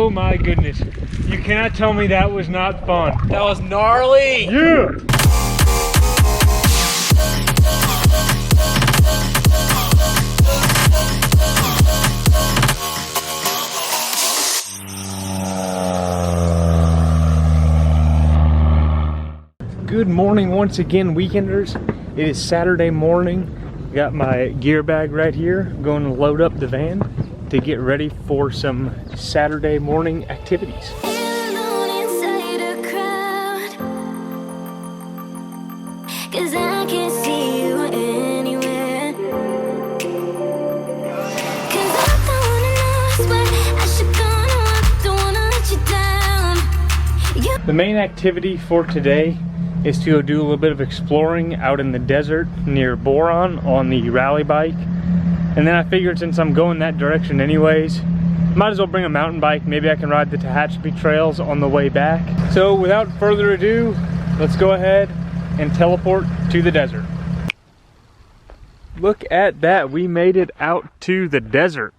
Oh my goodness. You cannot tell me that was not fun. That was gnarly. Yeah. Good morning once again, weekenders. It is Saturday morning. Got my gear bag right here. Going to load up the van to get ready for some Saturday morning activities. The main activity for today is to go do a little bit of exploring out in the desert near Boron on the rally bike. And then I figured since I'm going that direction anyways, might as well bring a mountain bike. Maybe I can ride the Tehachapi trails on the way back. So without further ado, let's go ahead and teleport to the desert. Look at that, we made it out to the desert.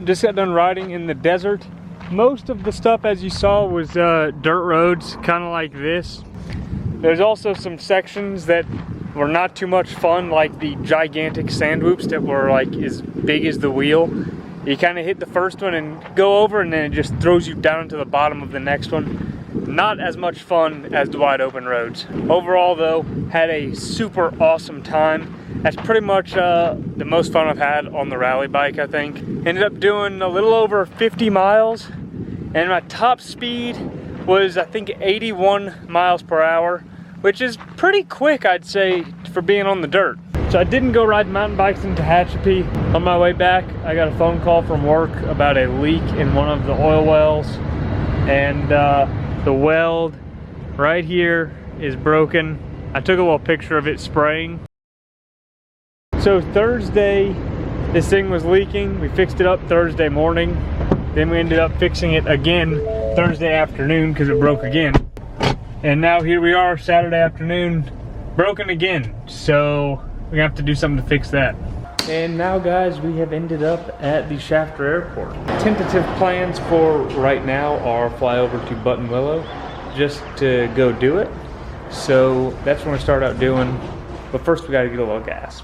Just got done riding in the desert. Most of the stuff, as you saw, was dirt roads, kind of like this. There's also some sections that were not too much fun, like the gigantic sand whoops that were like as big as the wheel. You kind of hit the first one and go over, and then it just throws you down to the bottom of the next one. Not as much fun as the wide open roads. Overall though, had a super awesome time. That's pretty much the most fun I've had on the rally bike, I think. Ended up doing a little over 50 miles, and my top speed was, I think, 81 miles per hour, which is pretty quick, I'd say, for being on the dirt. So I didn't go ride mountain bikes in Tehachapi. On my way back, I got a phone call from work about a leak in one of the oil wells, and the weld right here is broken. I took a little picture of it spraying. So Thursday, this thing was leaking. We fixed it up Thursday morning. Then we ended up fixing it again Thursday afternoon because it broke again. And now here we are, Saturday afternoon, broken again. So we're gonna have to do something to fix that. And now guys, we have ended up at the Shafter Airport. Tentative plans for right now are fly over to Buttonwillow just to go do it. So that's what we're gonna start out doing. But first we gotta get a little gas.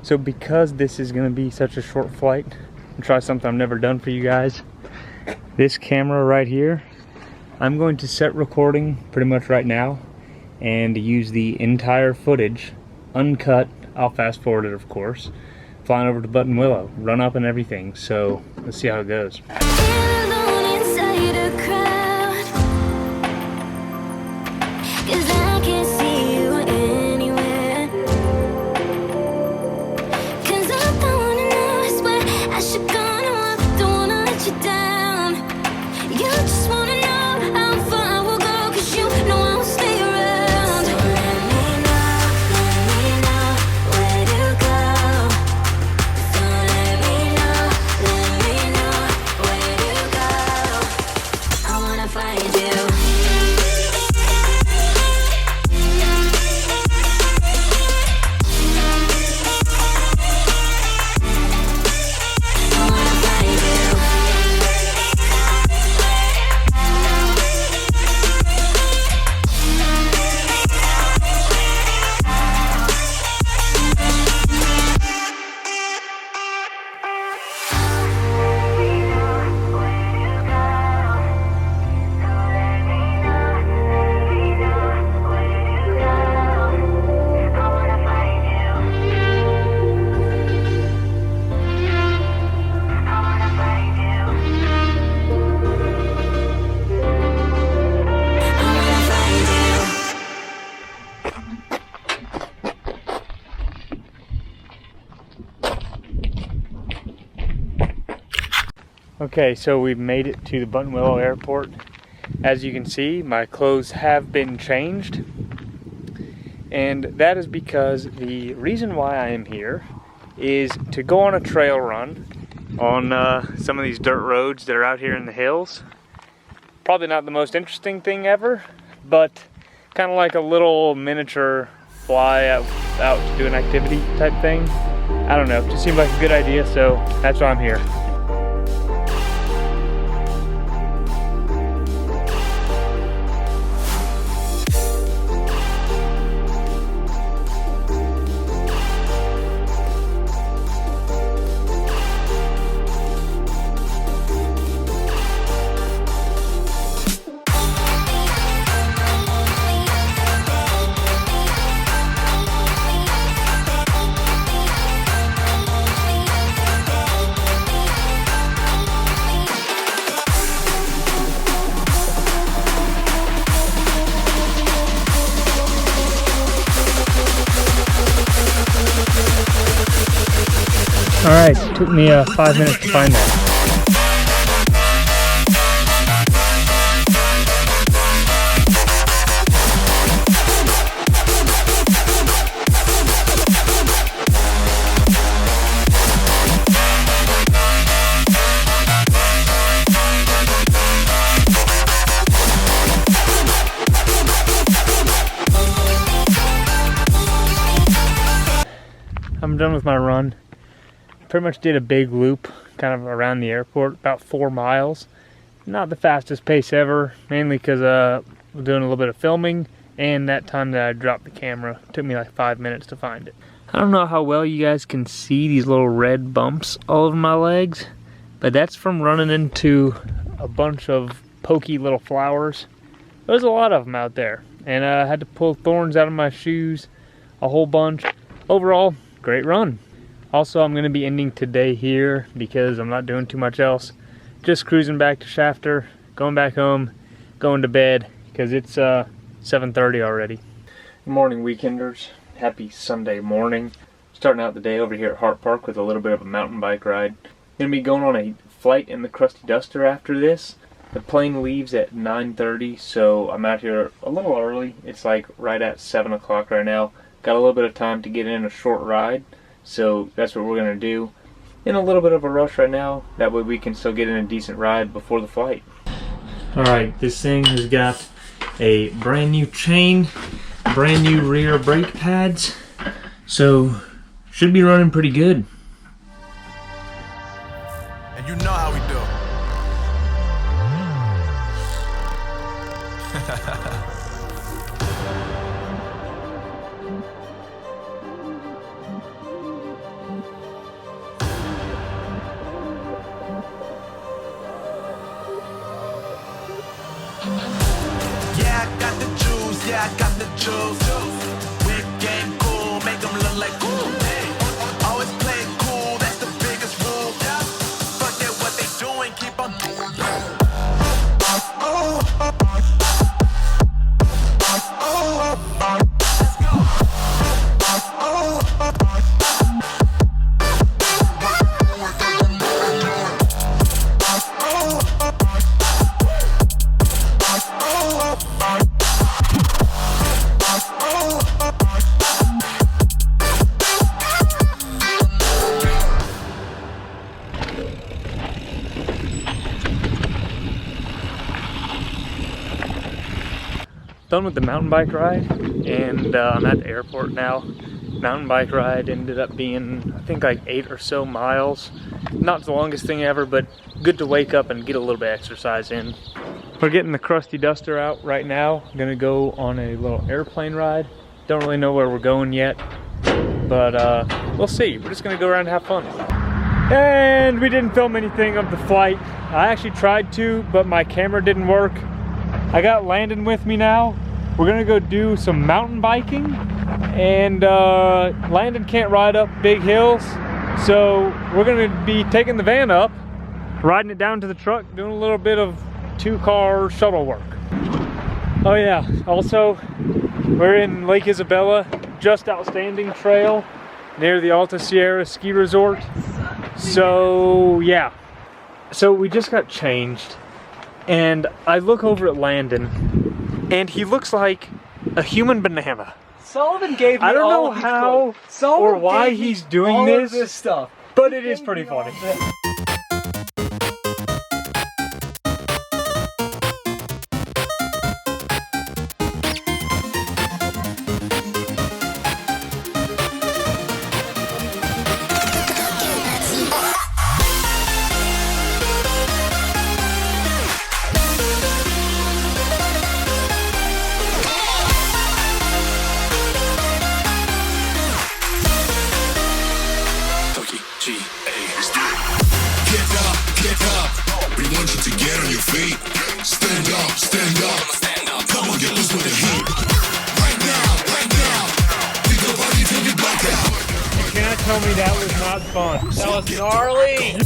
So because this is going to be such a short flight, I'll try something I've never done for you guys. This camera right here, I'm going to set recording pretty much right now and use the entire footage, uncut. I'll fast forward it, of course, flying over to Buttonwillow, run up and everything. So let's see how it goes. Okay, so we've made it to the Buttonwillow Airport. As you can see, my clothes have been changed. And that is because the reason why I am here is to go on a trail run on some of these dirt roads that are out here in the hills. Probably not the most interesting thing ever, but kind of like a little miniature fly out to do an activity type thing. I don't know, it just seemed like a good idea, so that's why I'm here. Alright, took me 5 minutes to find that. I'm done with my run. Pretty much did a big loop kind of around the airport, about 4 miles. Not the fastest pace ever, mainly because we're doing a little bit of filming, and that time that I dropped the camera, it took me like 5 minutes to find it. I don't know how well you guys can see these little red bumps all over my legs, but that's from running into a bunch of pokey little flowers. There's a lot of them out there, and I had to pull thorns out of my shoes, a whole bunch. Overall, great run. Also, I'm going to be ending today here because I'm not doing too much else. Just cruising back to Shafter, going back home, going to bed because it's 7:30 already. Good morning, weekenders. Happy Sunday morning. Starting out the day over here at Hart Park with a little bit of a mountain bike ride. Going to be going on a flight in the Krusty Duster after this. The plane leaves at 9:30, so I'm out here a little early. It's like right at 7 o'clock right now. Got a little bit of time to get in a short ride. So that's what we're going to do. In a little bit of a rush right now, that way we can still get in a decent ride before the flight. Alright, this thing has got a brand new chain, brand new rear brake pads, so should be running pretty good. And you know how we do. Yeah, I got the juice. Big game cool, make them look like cool. Always play it cool, that's the biggest rule. Forget what they doing, keep on doing. Let's go. Done with the mountain bike ride, and I'm at the airport now. Mountain bike ride ended up being, I think, like 8 or so miles. Not the longest thing ever, but good to wake up and get a little bit of exercise in. We're getting the Krusty Duster out right now. I'm gonna go on a little airplane ride. Don't really know where we're going yet, but we'll see. We're just gonna go around and have fun. And we didn't film anything of the flight. I actually tried to, but my camera didn't work. I got Landon with me now. We're gonna go do some mountain biking, and Landon can't ride up big hills, so we're gonna be taking the van up, riding it down to the truck, doing a little bit of 2-car shuttle work. Oh yeah, also we're in Lake Isabella, Just Outstanding Trail near the Alta Sierra Ski Resort. So yeah, So we just got changed, and I look over at Landon, and he looks like a human banana. Sullivan gave me I don't all know of his how clothes. Sullivan or why gave me he's doing all this, of this stuff. but it is pretty funny. Get up. We want you to get on your feet. Stand up, stand up. Come on, get loose with the heat. Right now. Think about it till you black out. You cannot tell me that was not fun. That was gnarly.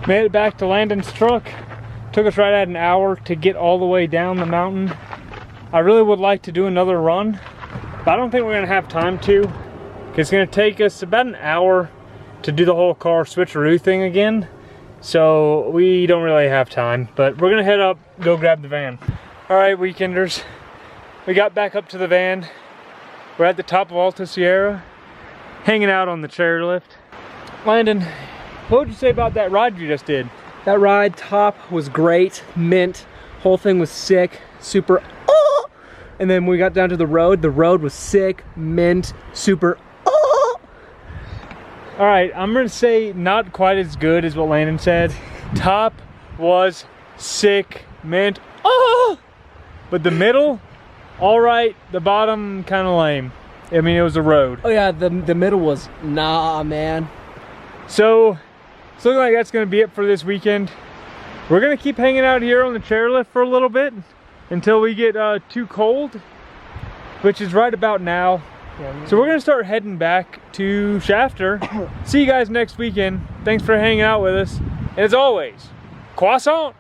Made it back to Landon's truck. Took us right at an hour to get all the way down the mountain. I really would like to do another run, but I don't think we're gonna have time to. It's gonna take us about an hour to do the whole car switcheroo thing again. So we don't really have time, but we're gonna head up, go grab the van. All right, weekenders. We got back up to the van. We're at the top of Alta Sierra, hanging out on the chairlift. Landon, what would you say about that ride you just did? That ride top was great, mint. Whole thing was sick, super. Oh! And then when we got down to the road was sick, mint, super. Oh! All right, I'm gonna say not quite as good as what Landon said. Top was sick, mint, oh! But the middle, all right. The bottom, kind of lame. I mean, it was a road. Oh yeah, the middle was nah, man. So it's looking like that's gonna be it for this weekend. We're gonna keep hanging out here on the chairlift for a little bit until we get too cold, which is right about now. Yeah, So we're gonna start heading back to Shafter. See you guys next weekend. Thanks for hanging out with us. And as always, croissant!